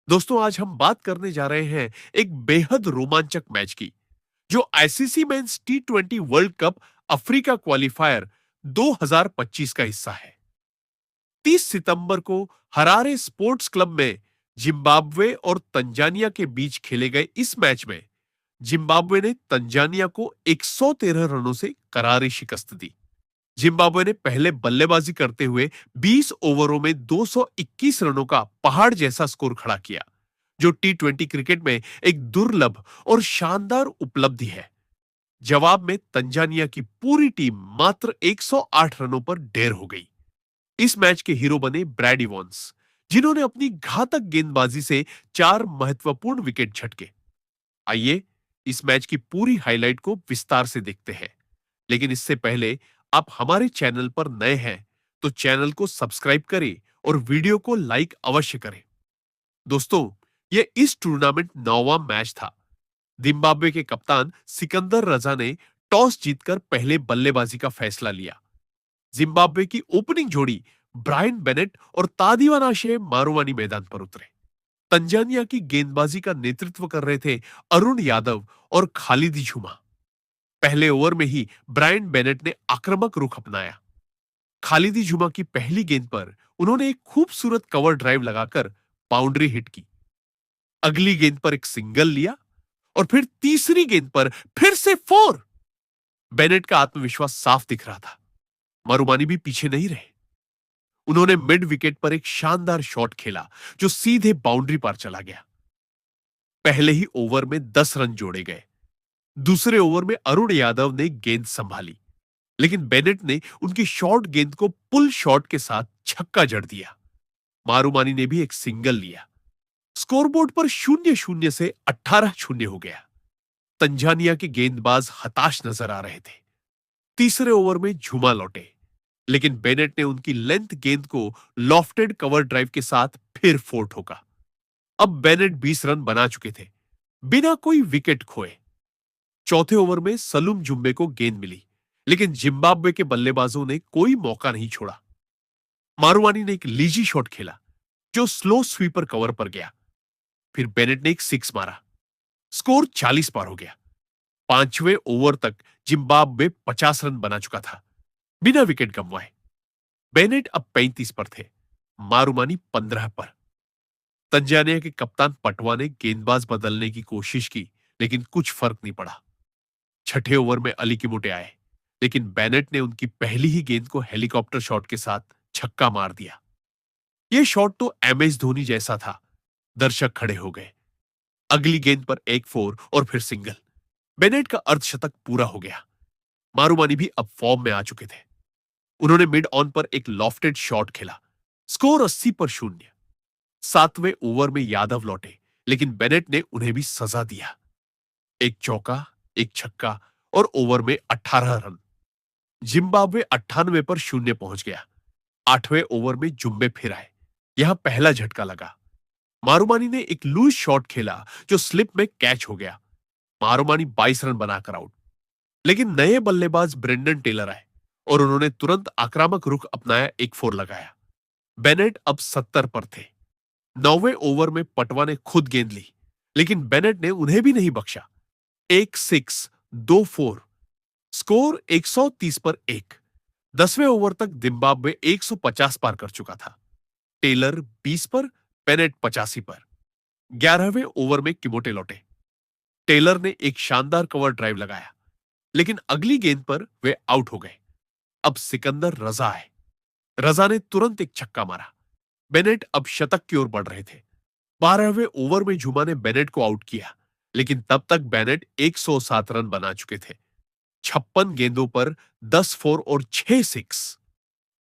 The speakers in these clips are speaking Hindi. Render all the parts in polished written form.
दोस्तों, आज हम बात करने जा रहे हैं एक बेहद रोमांचक मैच की, जो आईसीसी मेंस टी20 वर्ल्ड कप अफ्रीका क्वालिफायर 2025 का हिस्सा है। 30 सितंबर को हरारे स्पोर्ट्स क्लब में जिम्बाब्वे और तंजानिया के बीच खेले गए इस मैच में जिम्बाब्वे ने तंजानिया को 113 रनों से करारी शिकस्त दी। जिम्बाब्वे ने पहले बल्लेबाजी करते हुए 20 ओवरों में 221 रनों का पहाड़ जैसा स्कोर खड़ा किया, जो टी20 क्रिकेट में एक दुर्लभ और शानदार उपलब्धि है। जवाब में तंजानिया की पूरी टीम मात्र 108 रनों पर ढेर हो गई। इस मैच के हीरो बने ब्रैड इवॉन्स, जिन्होंने अपनी घातक गेंदबाजी से 4 महत्वपूर्ण विकेट झटके। आइए इस मैच की पूरी हाइलाइट को विस्तार से देखते हैं। लेकिन इससे पहले आप हमारे चैनल पर नए हैं तो चैनल को सब्सक्राइब करें और वीडियो को लाइक अवश्य करें। दोस्तों, यह इस टूर्नामेंट 9वां मैच था। जिम्बाब्वे के कप्तान सिकंदर रजा ने टॉस जीतकर पहले बल्लेबाजी का फैसला लिया। जिम्बाब्वे की ओपनिंग जोड़ी ब्रायन बेनेट और तादिवानाशे मारुवानी मैदान पर उतरे। तंजानिया की गेंदबाजी का नेतृत्व कर रहे थे अरुण यादव और खालिदी झुमा। पहले ओवर में ही ब्रायन बेनेट ने आक्रामक रुख अपनाया। खालिदी जुमा की पहली गेंद पर उन्होंने एक खूबसूरत कवर ड्राइव लगाकर बाउंड्री हिट की। अगली गेंद पर एक सिंगल लिया और फिर तीसरी गेंद पर फिर से फोर। बेनेट का आत्मविश्वास साफ दिख रहा था। मरुमानी भी पीछे नहीं रहे। उन्होंने मिड विकेट पर एक शानदार शॉट खेला, जो सीधे बाउंड्री पर चला गया। पहले ही ओवर में 10 रन जोड़े गए। दूसरे ओवर में अरुण यादव ने गेंद संभाली, लेकिन बेनेट ने उनकी शॉर्ट गेंद को पुल शॉट के साथ छक्का जड़ दिया। मारुमानी ने भी एक सिंगल लिया। स्कोरबोर्ड पर 0-0 से 18-0 हो गया। तंजानिया के गेंदबाज हताश नजर आ रहे थे। तीसरे ओवर में झुमा लौटे, लेकिन बेनेट ने उनकी लेंथ गेंद को लॉफ्टेड कवर ड्राइव के साथ फिर फोर ठोका। अब बेनेट 20 रन बना चुके थे, बिना कोई विकेट खोए। चौथे ओवर में सलूम जुम्बे को गेंद मिली, लेकिन जिम्बाब्वे के बल्लेबाजों ने कोई मौका नहीं छोड़ा। मारुवानी ने एक लीजी शॉट खेला, जो स्लो स्वीपर कवर पर गया। फिर बेनेट ने एक सिक्स मारा। स्कोर 40 पार हो गया। पांचवें ओवर तक जिम्बाब्वे 50 रन बना चुका था, बिना विकेट गंवाए। बेनेट अब 35 पर थे, मारुमानी 15 पर। तंजानिया के कप्तान पटवा ने गेंदबाज बदलने की कोशिश की, लेकिन कुछ फर्क नहीं पड़ा। छठे ओवर में अली किमुटे आए, लेकिन बेनेट ने उनकी पहली ही गेंद को हेलीकॉप्टर शॉट के साथ छक्का मार दिया। यह शॉट तो एमएस धोनी जैसा था। दर्शक खड़े हो गए। अगली गेंद पर एक फोर और फिर सिंगल। बेनेट का अर्धशतक पूरा हो गया। मारुमानी भी अब फॉर्म में आ चुके थे। उन्होंने मिड ऑन पर एक लॉफ्टेड शॉट खेला। स्कोर 80 पर 0। सातवें ओवर में यादव लौटे, लेकिन बेनेट ने उन्हें भी सजा दिया। एक चौका, एक छक्का और ओवर में 18 रन। जिम्बाब्वे 98 पर 0 पहुंच गया। आठवें ओवर में जुम्बे फिर आए। यहां पहला झटका लगा। मारुमानी ने एक लूज शॉट खेला, जो स्लिप में कैच हो गया। मारुमानी 22 रन बनाकर आउट। लेकिन नए बल्लेबाज ब्रेंडन टेलर आए और उन्होंने तुरंत आक्रामक रुख अपनाया, एक फोर लगाया। बेनेट अब 70 पर थे। नौवें ओवर में पटवा ने खुद गेंद ली, लेकिन बेनेट ने उन्हें भी नहीं बख्शा। एक सिक्स, दो फोर। स्कोर 130 पर 1। 10वें ओवर तक जिम्बाब्वे 150 पार कर चुका था। टेलर 20 पर, बेनेट 85 पर। 11वें ओवर में किमोटे लौटे। टेलर ने एक शानदार कवर ड्राइव लगाया, लेकिन अगली गेंद पर वे आउट हो गए। अब सिकंदर रजा आए। रजा ने तुरंत एक छक्का मारा। बेनेट अब शतक की ओर बढ़ रहे थे। 12वें ओवर में जुमा ने बेनेट को आउट किया, लेकिन तब तक बेनेट 107 रन बना चुके थे। 56 गेंदों पर 10 फोर और 6 सिक्स।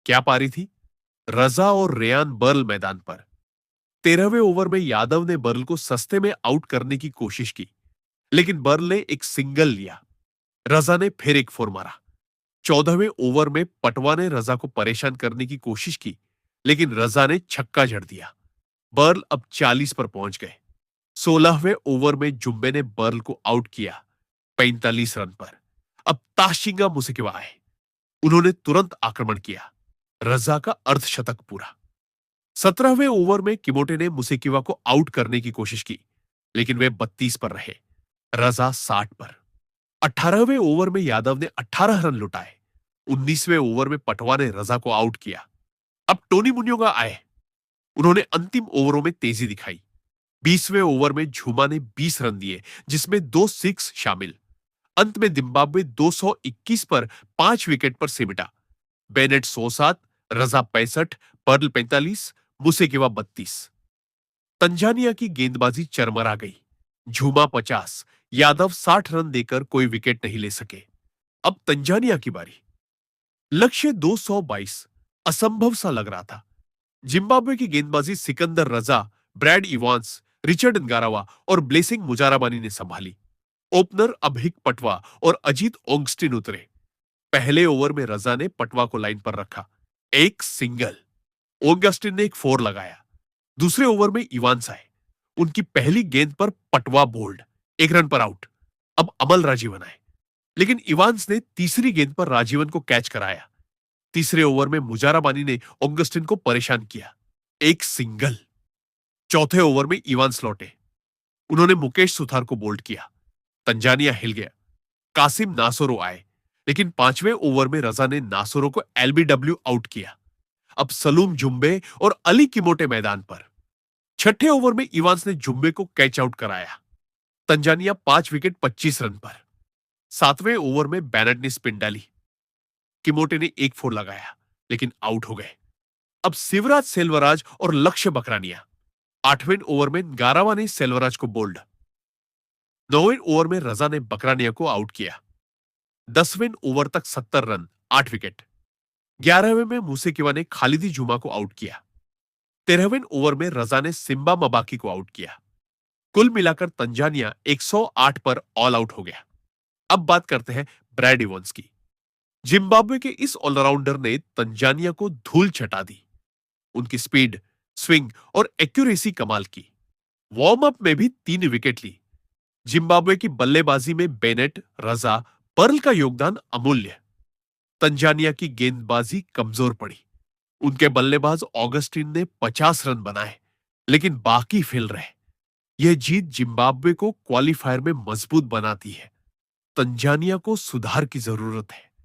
क्या पारी थी। रजा और रेयान बर्ल मैदान पर। 13वें ओवर में यादव ने बर्ल को सस्ते में आउट करने की कोशिश की, लेकिन बर्ल ने एक सिंगल लिया। रजा ने फिर एक फोर मारा। 14वें ओवर में पटवा ने रजा को परेशान करने की कोशिश की, लेकिन रजा ने छक्का जड़ दिया। बर्ल अब 40 पर पहुंच गए। 16वें ओवर में जुम्बे ने बर्ल को आउट किया, 45 रन पर। अब ताशिंगा मुसेकिवा आए। उन्होंने तुरंत आक्रमण किया। रजा का अर्धशतक पूरा। 17वें ओवर में किमोटे ने मुसेकिवा को आउट करने की कोशिश की, लेकिन वे 32 पर रहे, रजा 60 पर। 18वें ओवर में यादव ने 18 रन लुटाए। 19वें ओवर में पटवा ने रजा को आउट किया। अब टोनी मुन्योगा आए। उन्होंने अंतिम ओवरों में तेजी दिखाई। 20वें ओवर में झूमा ने 20 रन दिए, जिसमें 2 सिक्स शामिल। अंत में जिम्बाब्वे 221 पर 5 विकेट पर सिमटा। बेनेट 107, रजा 65, पर्ल 45, मुसेकिवा 32। तंजानिया की गेंदबाजी चरमरा गई। झूमा 50, यादव 60 रन देकर कोई विकेट नहीं ले सके। अब तंजानिया की बारी। लक्ष्य 222 असंभव सा लग रहा था। जिम्बाब्वे की गेंदबाजी सिकंदर रजा, ब्रैड इवांस, रिचर्ड नगारावा और ब्लेसिंग मुजाराबानी ने संभाली। ओपनर अभिक पटवा और अजीत ओंगस्टिन उतरे। पहले ओवर में रजा ने पटवा को लाइन पर रखा, एक सिंगल। ओंगस्टिन ने एक फोर लगाया। दूसरे ओवर में इवांस आए। उनकी पहली गेंद पर पटवा बोल्ड, 1 रन पर आउट। अब अमल राजीवन आए, लेकिन इवांस ने तीसरी गेंद पर राजीवन को कैच कराया। तीसरे ओवर में मुजाराबानी ने ऑगस्टिन को परेशान किया, एक सिंगल। चौथे ओवर में इवांस लौटे। उन्होंने मुकेश सुथार को बोल्ड किया। तंजानिया हिल गया। कासिम नासोरो आए, लेकिन 5वें ओवर में रजा ने नासोरो को एलबीडब्ल्यू आउट किया। अब सलूम जुम्बे और अली किमोटे मैदान पर। छठे ओवर में इवांस ने जुम्बे को कैच आउट कराया। तंजानिया 5 विकेट 25 रन पर। 7वें ओवर में बैनट ने स्पिन डाली। किमोटे ने एक फोर लगाया, लेकिन आउट हो गए। अब शिवराज सेल्वराज और लक्ष्य बकरानिया। 8वें ओवर में गारावा ने सेल्वराज को बोल्ड। 9वें ओवर में रजा ने बकरानिया को आउट किया। 10वें ओवर तक 70 रन, 8 विकेट। 11वें में मुसेकिवा ने खालिदी जुमा को आउट किया। 13वें ओवर में रजा ने सिम्बा मबाकी को आउट किया। कुल मिलाकर तंजानिया 108 पर ऑल आउट हो गया। अब बात करते हैं ब्रैड इवांस की। जिम्बाब्वे के इस ऑलराउंडर ने तंजानिया को धूल चटा दी। उनकी स्पीड, स्विंग और एक्यूरेसी कमाल की। वार्म अप में भी 3 विकेट ली। जिम्बाब्वे की बल्लेबाजी में बेनेट, रजा, पर्ल का योगदान अमूल्य। तंजानिया की गेंदबाजी कमजोर पड़ी। उनके बल्लेबाज ऑगस्टिन ने 50 रन बनाए, लेकिन बाकी फिल रहे। यह जीत जिम्बाब्वे को क्वालिफायर में मजबूत बनाती है। तंजानिया को सुधार की जरूरत है।